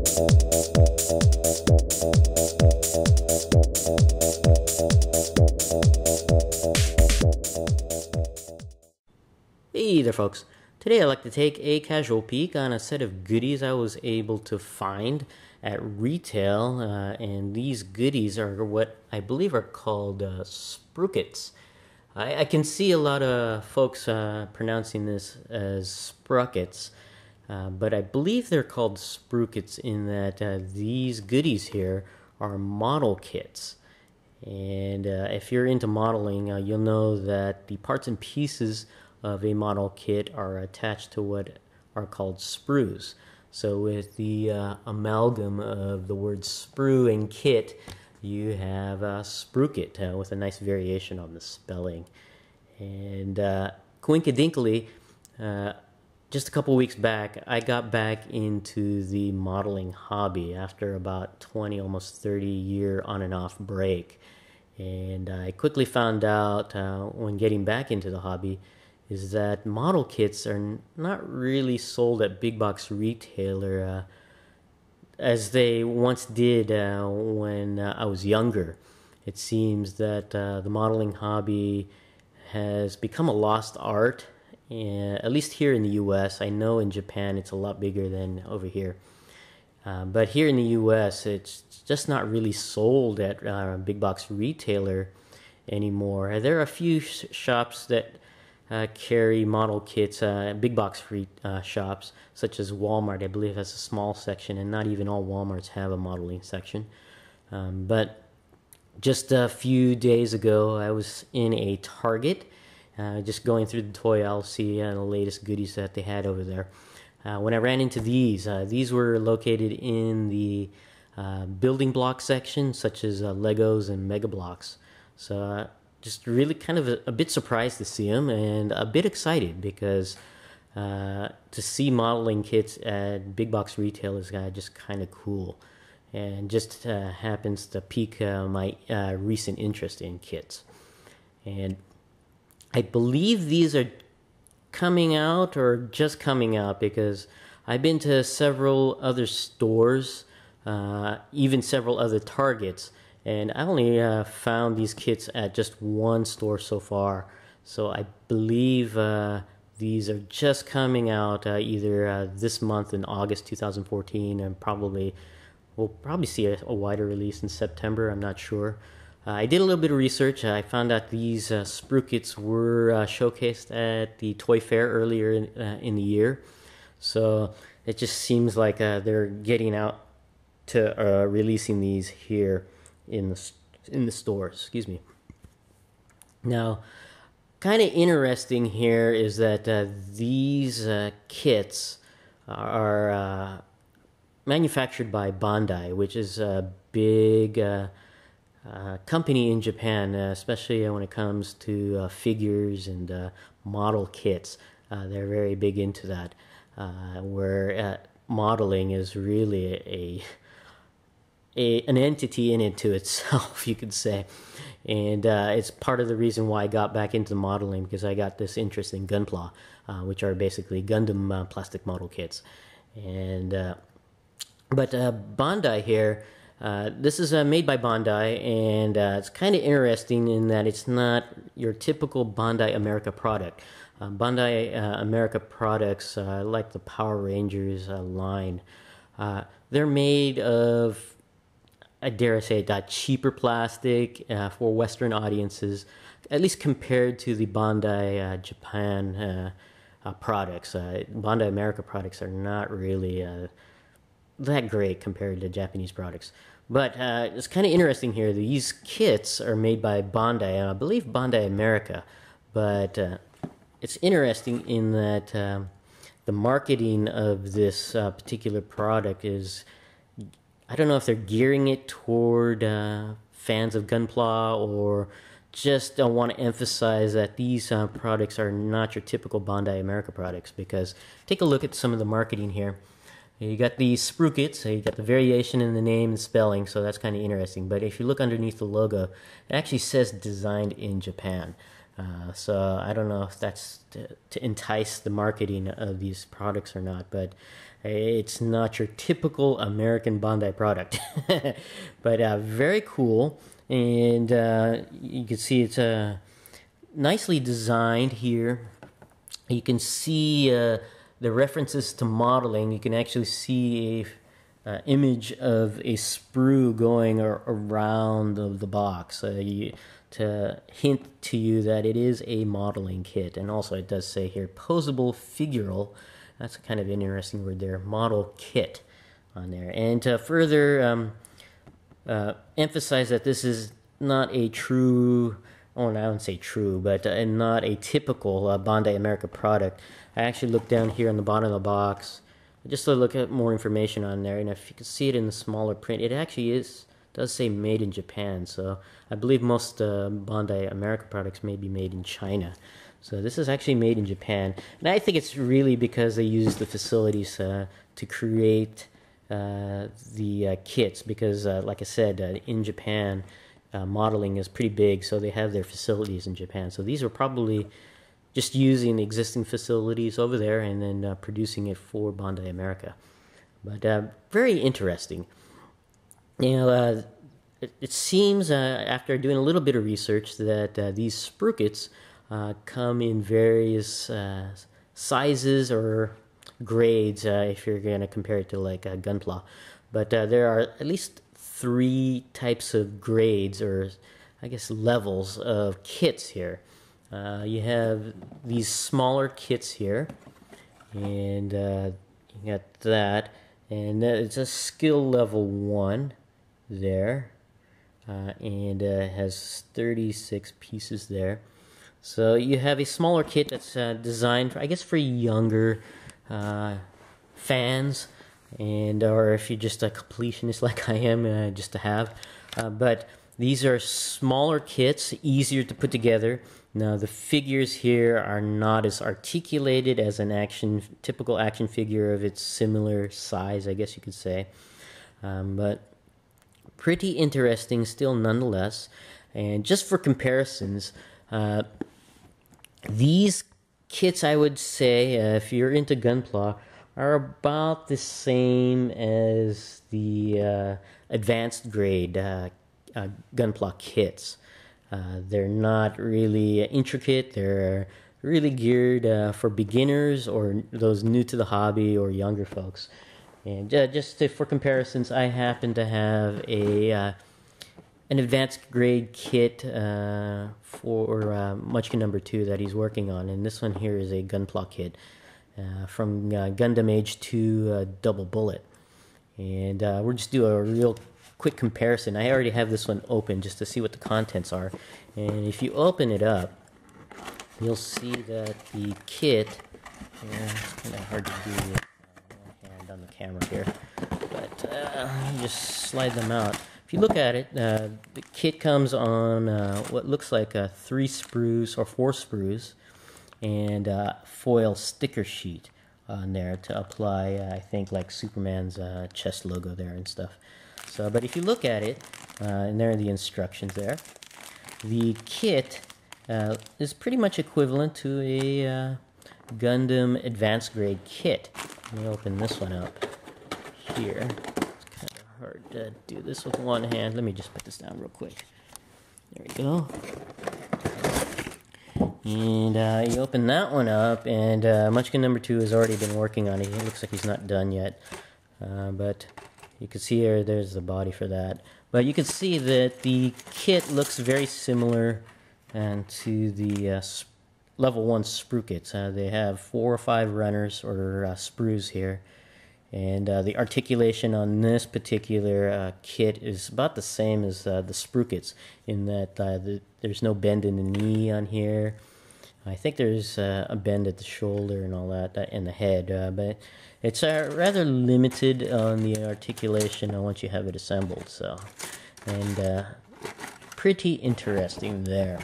Hey there folks, today I'd like to take a casual peek on a set of goodies I was able to find at retail, and these goodies are what I believe are called Sprükits. I can see a lot of folks pronouncing this as Sprükits, but I believe they're called Sprükits in that these goodies here are model kits. And if you're into modeling, you'll know that the parts and pieces of a model kit are attached to what are called sprues. So with the amalgam of the words sprue and kit, you have a Sprükit with a nice variation on the spelling. And coincidentally, just a couple weeks back, I got back into the modeling hobby after about 20, almost 30-year on and off break. And I quickly found out when getting back into the hobby is that model kits are not really sold at big box retailer as they once did when I was younger. It seems that the modeling hobby has become a lost art, at least here in the US. I know in Japan it's a lot bigger than over here. But here in the US, it's just not really sold at big box retailer anymore. There are a few shops that carry model kits, big box shops, such as Walmart. I believe has a small section, and not even all Walmarts have a modeling section. But just a few days ago, I was in a Target, just going through the toy aisle, see the latest goodies that they had over there. When I ran into these were located in the building block section, such as Legos and Mega Blocks. So just really kind of a bit surprised to see them, and a bit excited because to see modeling kits at big box retailers is just kind of cool, and just happens to pique my recent interest in kits. And I believe these are coming out or just coming out because I've been to several other stores, even several other Targets, and I only found these kits at just one store so far. So I believe these are just coming out either this month in August 2014, and we'll probably see a wider release in September. I'm not sure. I did a little bit of research. I found out these Sprükits were showcased at the Toy Fair earlier in the year. So it just seems like they're getting out to releasing these here in the stores. Excuse me. Now, kind of interesting here is that these kits are manufactured by Bandai, which is a big company in Japan, especially when it comes to figures and model kits. They're very big into that, where modeling is really an entity in and to itself, you could say. And it's part of the reason why I got back into modeling, because I got this interest in Gunpla, which are basically Gundam plastic model kits. And but Bandai here, this is made by Bandai, and it's kind of interesting in that it's not your typical Bandai America product. Bandai America products, like the Power Rangers line, they're made of, I dare say, that cheaper plastic for Western audiences, at least compared to the Bandai Japan products. Bandai America products are not really that great compared to Japanese products. But it's kind of interesting here. These kits are made by Bandai, and I believe Bandai America. But it's interesting in that the marketing of this particular product is, I don't know if they're gearing it toward fans of Gunpla, or just want to emphasize that these products are not your typical Bandai America products. Because take a look at some of the marketing here. You got the Sprükits, so you got the variation in the name and spelling, so that's kind of interesting. But if you look underneath the logo, it actually says designed in Japan. So I don't know if that's to entice the marketing of these products or not, but It's not your typical American Bandai product, but very cool. And you can see it's nicely designed here. You can see the references to modeling. You can actually see a image of a sprue going around the box to hint to you that it is a modeling kit. And also it does say here, Poseable Figural. That's a kind of interesting word there, model kit on there. And to further emphasize that this is not a true, or I wouldn't say true, but not a typical Bandai America product, I actually looked down here on the bottom of the box just to look at more information on there, and if you can see it in the smaller print, it actually does say made in Japan. So I believe most Bandai America products may be made in China. So this is actually made in Japan, and I think it's really because they use the facilities to create the kits, because like I said, in Japan modeling is pretty big, so they have their facilities in Japan. So these are probably just using the existing facilities over there and then producing it for Bandai America. But very interesting. You know, it seems after doing a little bit of research that these Sprükits come in various sizes or grades, if you're going to compare it to like a Gunpla. But there are at least 3 types of grades, or I guess levels of kits here. You have these smaller kits here, and you got that, and it's a skill level 1 there, and it has 36 pieces there. So you have a smaller kit that's designed, I guess, for younger fans, and or if you're just a completionist like I am, just to have. But these are smaller kits, easier to put together. Now the figures here are not as articulated as an typical action figure of its similar size, I guess you could say. But pretty interesting still nonetheless. And just for comparisons, these kits, I would say, if you're into Gunpla, are about the same as the advanced grade Gunpla kits. They're not really intricate. They're really geared for beginners or those new to the hobby or younger folks. And just for comparisons, I happen to have an advanced grade kit for Munchkin number 2 that he's working on, and this one here is a Gunpla kit from Gundam Age 2 Double Bullet. And we'll just do a real quick comparison. I already have this one open just to see what the contents are, and if you open it up, you'll see that the kit, it's kind of hard to do with one hand on the camera here, but just slide them out. If you look at it, the kit comes on what looks like 3 sprues or 4 sprues and foil sticker sheet on there to apply, I think, like Superman's chest logo there and stuff. So, but if you look at it, and there are the instructions there, the kit is pretty much equivalent to a Gundam advanced grade kit. Let me open this one up here. It's kind of hard to do this with one hand. Let me just put this down real quick. There we go. And you open that one up, and Munchkin number 2 has already been working on it. It looks like he's not done yet, but you can see here, there's the body for that. But you can see that the kit looks very similar to the level 1 Sprükits. They have 4 or 5 runners or sprues here. And the articulation on this particular kit is about the same as the Sprükits, in that there's no bend in the knee on here. I think there's a bend at the shoulder and all that, and the head, but it's rather limited on the articulation once you have it assembled. So, and pretty interesting there.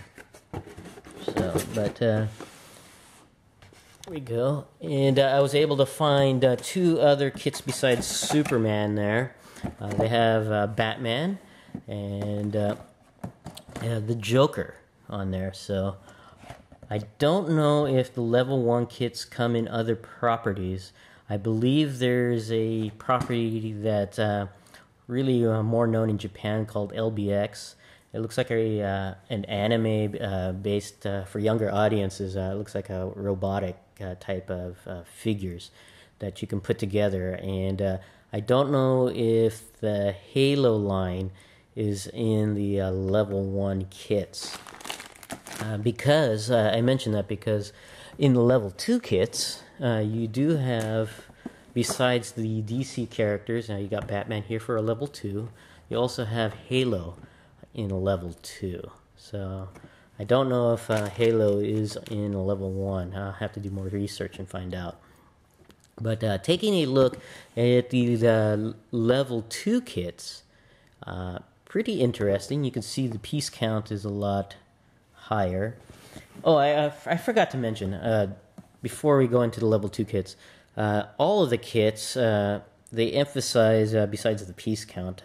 So, but here we go. And I was able to find 2 other kits besides Superman there. They have Batman and the Joker on there. So I don't know if the level 1 kits come in other properties. I believe there's a property that really more known in Japan called LBX. It looks like an anime based for younger audiences. It looks like a robotic type of figures that you can put together. And I don't know if the Halo line is in the level 1 kits. Because I mentioned that because in the level 2 kits, you do have, besides the DC characters, now you got Batman here for a level 2, you also have Halo in a level 2. So I don't know if Halo is in a level 1. I'll have to do more research and find out. But taking a look at the level 2 kits, pretty interesting. You can see the piece count is a lot higher. Oh, I forgot to mention, before we go into the level 2 kits, all of the kits, they emphasize, besides the piece count,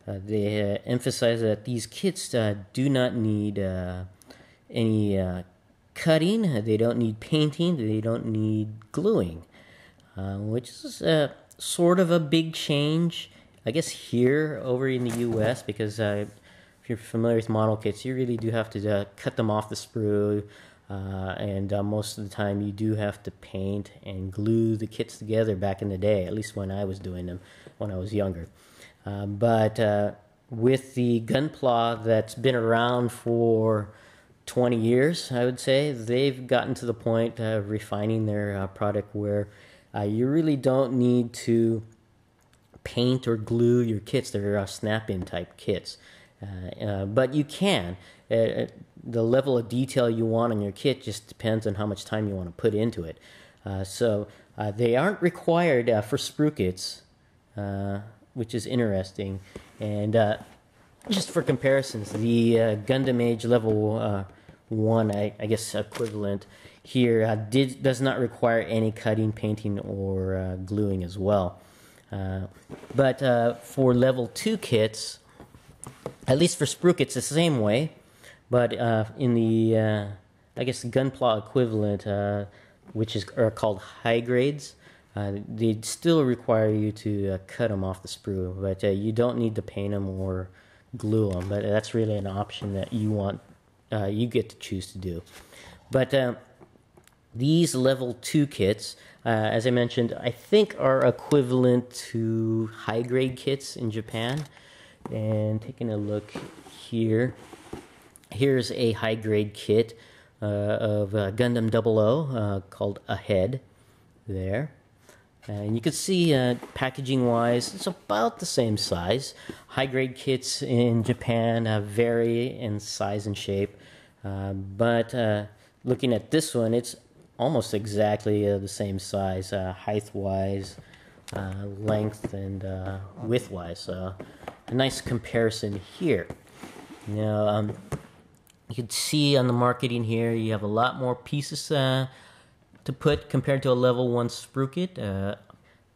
they emphasize that these kits do not need any cutting, they don't need painting, they don't need gluing, which is sort of a big change, I guess, here over in the US, because if you're familiar with model kits, you really do have to cut them off the sprue, and most of the time you do have to paint and glue the kits together back in the day, at least when I was doing them when I was younger. But with the Gunpla that's been around for 20 years, I would say, they've gotten to the point of refining their product where you really don't need to paint or glue your kits. They're snap-in type kits. But you can. The level of detail you want on your kit just depends on how much time you want to put into it. So they aren't required for Sprükits, which is interesting. And just for comparisons, the Gundam Age level 1, I guess equivalent here, does not require any cutting, painting, or gluing as well. But for level 2 kits, at least for Sprükits, it's the same way. But in the, I guess, Gunpla equivalent, which are called high grades, they still require you to cut them off the sprue. But you don't need to paint them or glue them. But that's really an option that you want, you get to choose to do. But these level 2 kits, as I mentioned, I think are equivalent to high grade kits in Japan. And taking a look here, here's a high grade kit of Gundam 00 called Ahead there. And you can see packaging wise, it's about the same size. High grade kits in Japan vary in size and shape. But looking at this one, it's almost exactly the same size, height wise, length, and width wise. So a nice comparison here. Now, you can see on the marketing here, you have a lot more pieces to put compared to a level 1 Sprukit.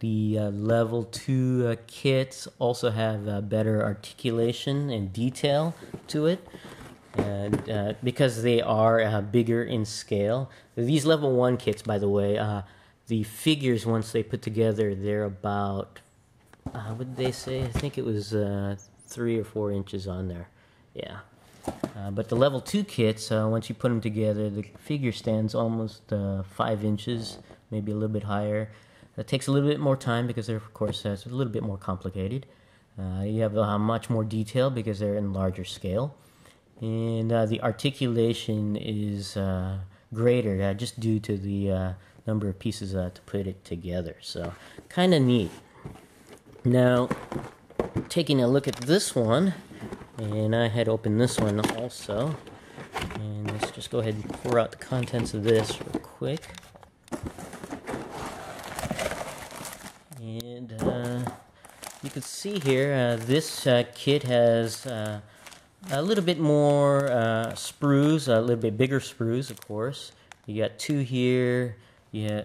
The level 2 kits also have better articulation and detail to it. And because they are bigger in scale. These level 1 kits, by the way, the figures, once they put together, they're about, what did they say? I think it was 3 or 4 inches on there. Yeah. But the level 2 kits, once you put them together, the figure stands almost 5 inches, maybe a little bit higher. That takes a little bit more time because they're, of course, it's a little bit more complicated. You have much more detail because they're in larger scale. And the articulation is greater just due to the number of pieces to put it together. So, kind of neat. Now, taking a look at this one, and I had opened this one also. And let's just go ahead and pour out the contents of this real quick. And you can see here, this kit has a little bit more sprues, a little bit bigger sprues, of course. You got 2 here,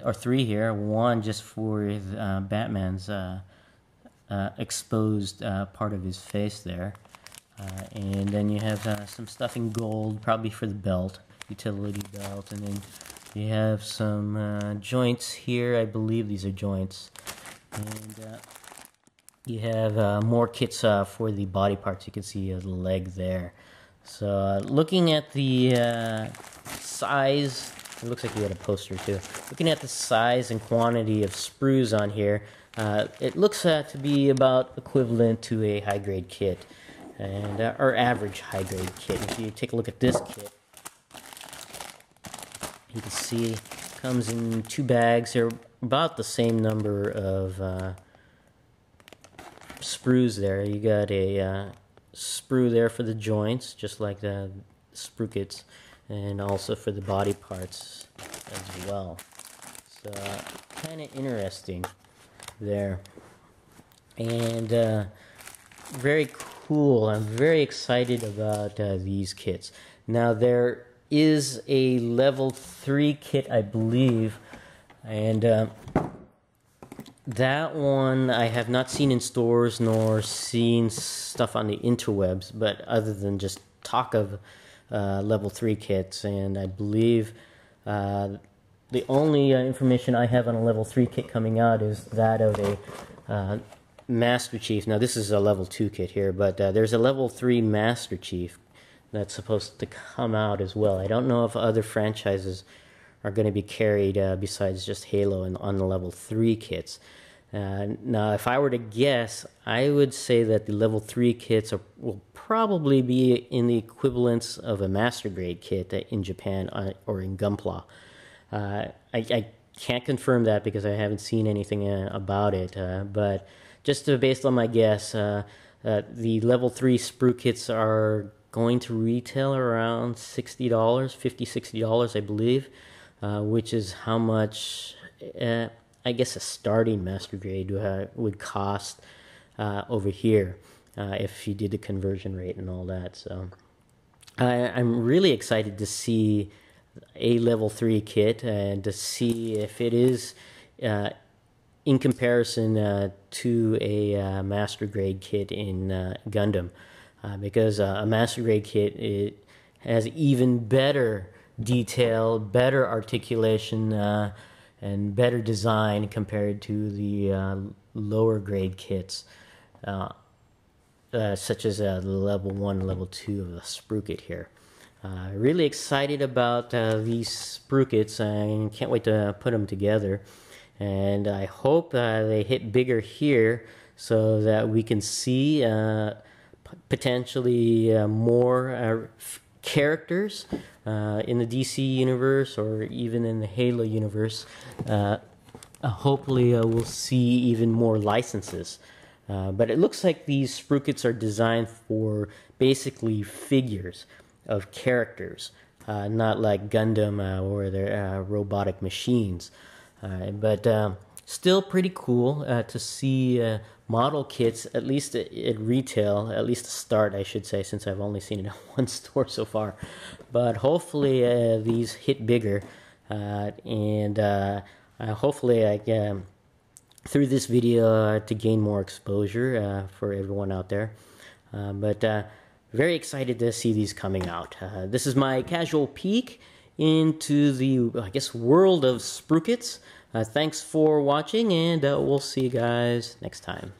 or 3 here. 1 just for Batman's exposed part of his face there. And then you have some stuff in gold, probably for the belt, utility belt, and then You have some joints here. I believe these are joints. And you have more kits for the body parts. You can see the leg there. So looking at the size, it looks like you got a poster too. Looking at the size and quantity of sprues on here, it looks to be about equivalent to a high-grade kit, and or average high-grade kit. If you take a look at this kit, you can see it comes in 2 bags. They're about the same number of sprues there. You got a sprue there for the joints, just like the Sprükits, and also for the body parts as well. So kind of interesting there, and very cool. I'm very excited about these kits. Now there is a level 3 kit, I believe, and that one I have not seen in stores nor seen stuff on the interwebs, but other than just talk of level 3 kits, and I believe the only information I have on a level 3 kit coming out is that of a Master Chief. Now this is a level 2 kit here, but there's a level 3 Master Chief that's supposed to come out as well. I don't know if other franchises are going to be carried besides just Halo and on the level 3 kits. Now, if I were to guess, I would say that the level 3 kits will probably be in the equivalence of a master grade kit in Japan or in Gunpla. I can't confirm that because I haven't seen anything about it, but just based on my guess, the level 3 sprue kits are going to retail around $60, $50-$60, I believe, which is how much I guess a starting master grade would cost over here if you did the conversion rate and all that. So I'm really excited to see a level 3 kit and to see if it is in comparison to a master grade kit in Gundam, because a master grade kit, it has even better detail, better articulation, and better design compared to the lower grade kits, such as the level 1, level 2 of the Sprukit here. Really excited about these Sprukits and can't wait to put them together. And I hope they hit bigger here so that we can see potentially more characters in the DC universe or even in the Halo universe. Hopefully we'll see even more licenses. But it looks like these Sprukits are designed for basically figures of characters, not like Gundam where they're robotic machines. But still pretty cool to see model kits, at least at retail, at least to start, I should say, since I've only seen it in one store so far. But hopefully these hit bigger, and hopefully I through this video to gain more exposure for everyone out there. But very excited to see these coming out. This is my casual peek into the, I guess, world of Sprukits. Thanks for watching, and we'll see you guys next time.